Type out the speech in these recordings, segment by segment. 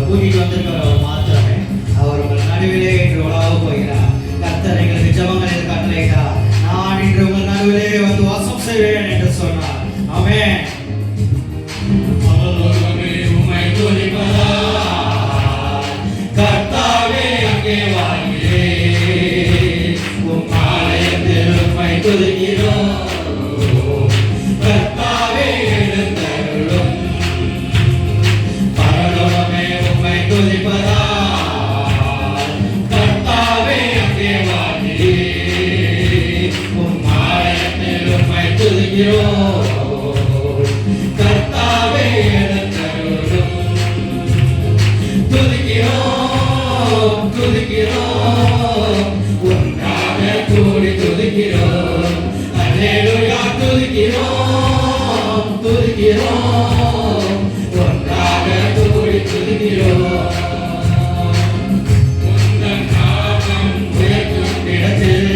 கூட்டிட்டு வந்திருக்கிறவர் மாத்திரமே அவர் உங்கள் நடுவிலே இன்று உலக போகிறார். கர்த்தர் எங்களுக்கு ஜெபங்களை கட்டளையிட்டார். நான் இன்று உங்கள் நடுவிலே வந்து வாசம் செய்வேன் என்று சொன்னார். ஆமென். உம்மை துதிப்பதா கர்த்தாவே அங்கே வாழ்கிறே உம் ஆலயத்தில் உம்மை துதிக்கிறோம். கர்த்தாவே எழுந்தருளும் பரலோகமே உம்மை துதிப்பதா கர்த்தாவே அங்கே வாழ்கிறே உம் ஆலயத்தில் உம்மை துதிக்கிறோம். கர்த்தாவே எழுந்தருளும் துதிக்கிறோம் துதிக்கிறோம் ஒன்றாக கூடி துதிக்கிறோம். அல்லேலூயா துதிக்கிறோம் துதிக்கிறோம் ஒன்றாக கூடி துதிக்கிறோம். உந்தன் நாமம் உயர்த்தும் இடத்தில்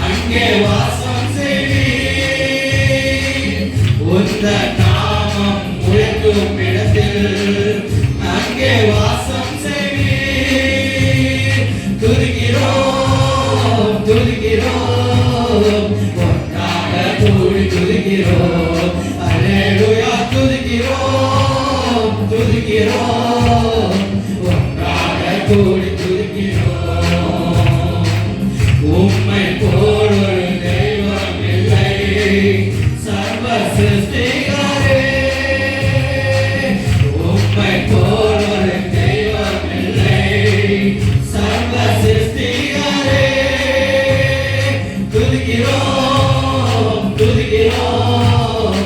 அங்கே வாசம் செய்வீர். உந்தன் நாமம் உயர்த்தும் இடத்தில் அங்கே வாசம் செய்வீர். துதிக்கிறோம் துதிக்கிறோம் ஒன்றாக கூடி துதிக்கிறோம். அல்லேலூயா துதிக்கிறோம் துதிக்கிறோம் ஒன்றாக கூடி துதிக்கிறோம். உம்மை போல் ஒரு தெய்வம் இல்லை சர்வ சிருஷ்டிகரே. உம்மை போல் ஒரு தெய்வம் இல்லை சர்வ சிருஷ்டிகரே. துதிக்கிறோம் துதிக்கிறோம்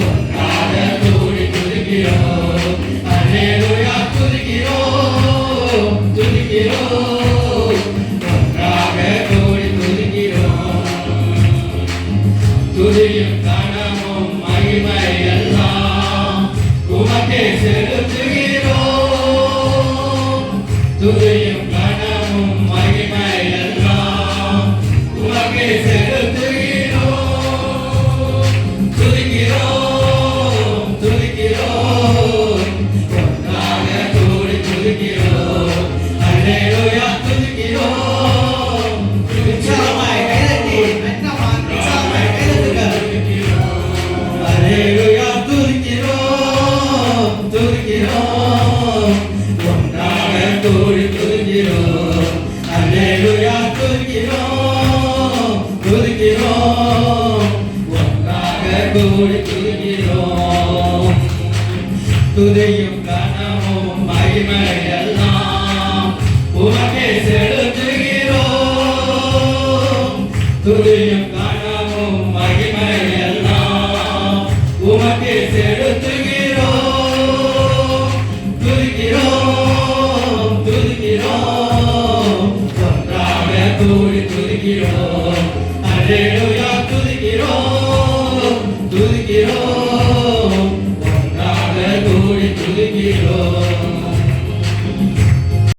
ஒன்றாக கூடி துதிக்கிறோம். அல்லேலூயா துதிக்கிறோம் துதிக்கிறோம் ஒன்றாக கூடி துதிக்கிறோம். துதியும் கனமும் மகிமை எல்லாம் உமக்கே செலுத்துகிறோம். துதியும் கனமும் மகிமை எல்லாம் உமக்கே செலுத்துகிறோம். துதிக்கிறோம் துதிக்கிறோம் ஒன்றாக கூடி துதிக்கிறோம். அல்லேலூயா துதிக்கிறோம் உற்சாகமாய் கைதட்டி உற்சாகமாய் கைதட்டுங்கள். அல்லேலூயா துதிக்கிறோம் துதிக்கிறோம் ஒன்றாக கூடி துதிக்கிறோம். அல்லேலூயா துதிக்கிறோம் துதிக்கிறோம் ஒன்றாக கூடி துதிக்கிறோம். துதியும் கனமும் மகிமை எல்லாம் உமக்கே செலுத்துகிறோம். துதியும் கனமும் மகிமை எல்லாம் உமக்கே செலுத்துகிறோம். துதிக்கிறோம் துதிக்கிறோம் ஒன்றாக கூடி துதிக்கிறோம். அல்லேலூயா துதிக்கிறோம் துதிக்கிறோம் ஒன்றாக கூடி துதிக்கிறோம்.